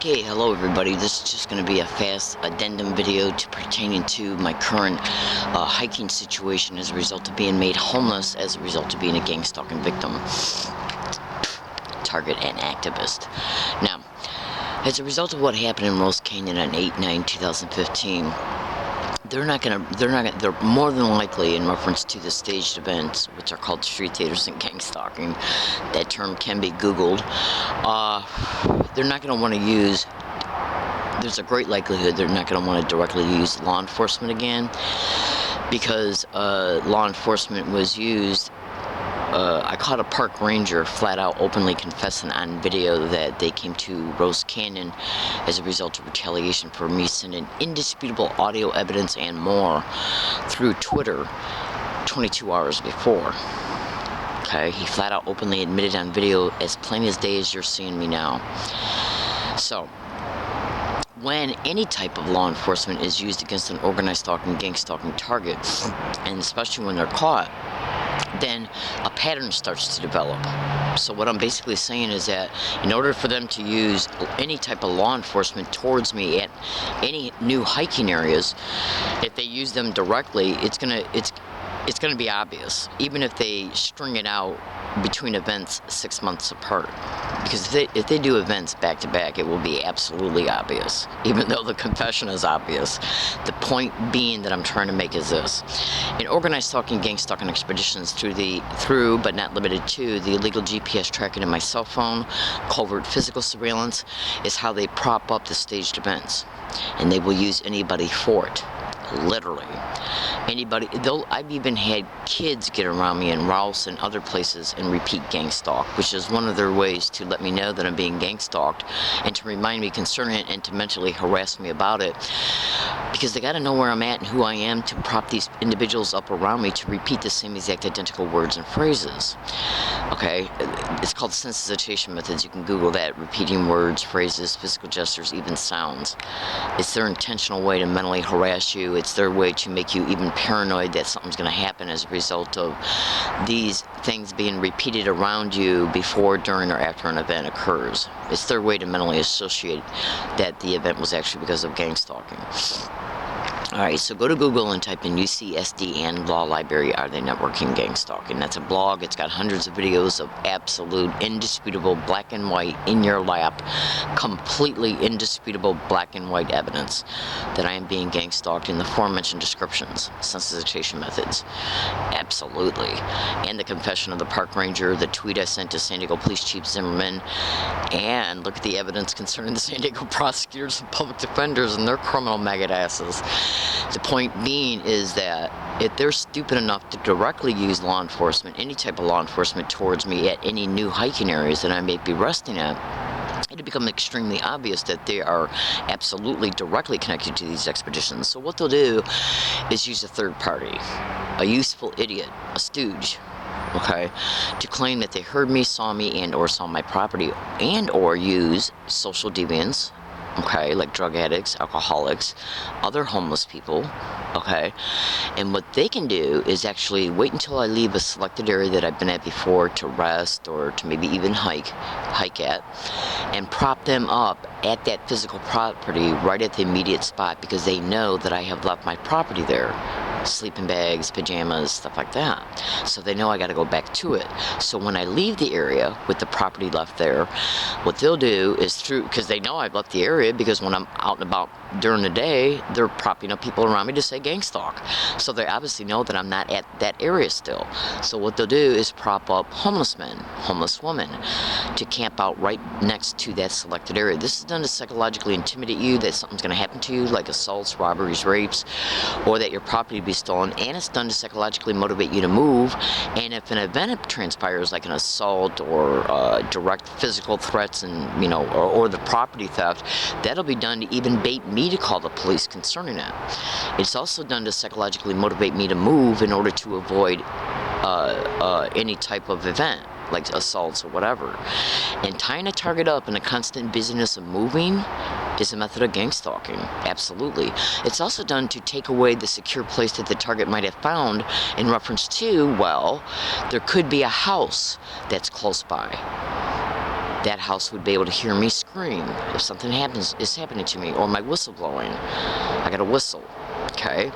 Okay, hello everybody. This is just going to be a fast addendum video pertaining to my current hiking situation as a result of being made homeless as a result of being a gang stalking victim, target, and activist. Now, as a result of what happened in Rose Canyon on 8/9/2015, they're more than likely, in reference to the staged events, which are called street theaters and gang stalking. That term can be Googled. They're not going to want to use, there's a great likelihood they're not going to want to directly use law enforcement again, because law enforcement was used. I caught a park ranger flat out openly confessing on video that they came to Rose Canyon as a result of retaliation for me sending indisputable audio evidence and more through Twitter 22 hours before. Okay, he flat out openly admitted on video as plain as day as you're seeing me now. So, when any type of law enforcement is used against an organized stalking, gang stalking target, and especially when they're caught, then a pattern starts to develop. So what I'm basically saying is that in order for them to use any type of law enforcement towards me at any new hiking areas, if they use them directly, it's gonna be obvious, even if they string it out between events 6 months apart. Because if they do events back to back, it will be absolutely obvious, even though the confession is obvious. The point being that I'm trying to make is this: in organized stalking, gang stalking expeditions through but not limited to the illegal GPS tracking in my cell phone, covert physical surveillance, is how they prop up the staged events, and they will use anybody for it. Literally anybody. I've even had kids get around me in Rouse and other places and repeat gang stalk, which is one of their ways to let me know that I'm being gang stalked and to remind me concerning it and to mentally harass me about it, because they got to know where I'm at and who I am to prop these individuals up around me to repeat the same exact identical words and phrases. Okay, it's called sensitization methods. You can Google that. Repeating words, phrases, physical gestures, even sounds. It's their intentional way to mentally harass you. It's their way to make you even paranoid that something's going to happen as a result of these things being repeated around you before, during, or after an event occurs. It's their way to mentally associate that the event was actually because of gang stalking. Alright, so go to Google and type in UCSD and Law Library, Are They Networking Gang Stalking? That's a blog. It's got hundreds of videos of absolute, indisputable, black and white, in your lap, completely indisputable black and white evidence that I am being gang stalked in the aforementioned descriptions, sensitization methods. Absolutely. And the confession of the park ranger, the tweet I sent to San Diego Police Chief Zimmerman, and look at the evidence concerning the San Diego prosecutors and public defenders and their criminal maggot asses. The point being is that if they're stupid enough to directly use law enforcement, any type of law enforcement, towards me at any new hiking areas that I may be resting at, it'll become extremely obvious that they are absolutely directly connected to these expeditions. So what they'll do is use a third party, a useful idiot, a stooge, okay, to claim that they heard me, saw me, and or saw my property, and or use social deviants, okay, like drug addicts, alcoholics, other homeless people, okay, and what they can do is actually wait until I leave a selected area that I've been at before to rest or to maybe even hike at, and prop them up at that physical property right at the immediate spot, because they know that I have left my property there. Sleeping bags, pajamas, stuff like that. So they know I got to go back to it. So when I leave the area with the property left there, what they'll do is because they know I've left the area, because when I'm out and about during the day, they're propping up people around me to say gang stalk. So they obviously know that I'm not at that area still. So what they'll do is prop up homeless men, homeless women, to camp out right next to that selected area. This is done to psychologically intimidate you that something's going to happen to you, like assaults, robberies, rapes, or that your property will be stolen, and it's done to psychologically motivate you to move. And if an event transpires, like an assault or direct physical threats, and or the property theft, that'll be done to even bait me to call the police concerning it. It's also done to psychologically motivate me to move in order to avoid any type of event, like assaults or whatever. And tying a target up in the constant busyness of moving is a method of gang stalking. Absolutely. It's also done to take away the secure place that the target might have found, in reference to, well, there could be a house that's close by. that house would be able to hear me scream if something is happening to me, or my whistle blowing. I got a whistle, okay?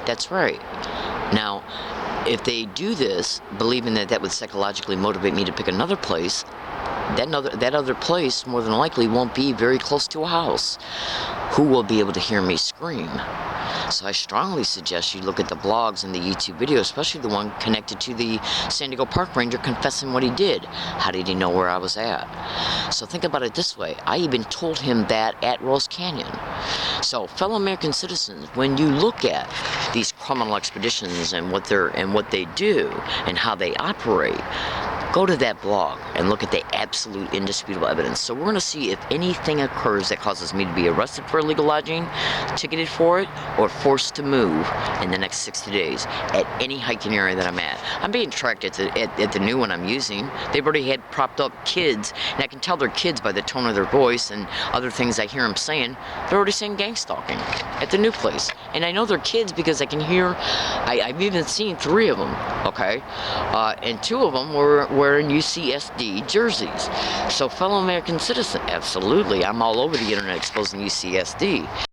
That's right. Now, if they do this, believing that that would psychologically motivate me to pick another place, that other place more than likely won't be very close to a house. Who will be able to hear me scream? So I strongly suggest you look at the blogs and the YouTube video, especially the one connected to the San Diego Park Ranger confessing what he did. How did he know where I was at? So think about it this way. I even told him that at Rose Canyon. So fellow American citizens, when you look at these criminal expeditions and what they do and how they operate, go to that blog and look at the absolute indisputable evidence. So we're going to see if anything occurs that causes me to be arrested for illegal lodging, ticketed for it, or forced to move in the next 60 days at any hiking area that I'm at. I'm being tracked at the new one I'm using. They've already had propped up kids, and I can tell they're kids by the tone of their voice and other things I hear them saying. They're already saying gang stalking at the new place. And I know they're kids because I can hear, I've even seen 3 of them, okay? And 2 of them were wearing UCSD jerseys. So fellow American citizen, absolutely, I'm all over the internet exposing UCSD.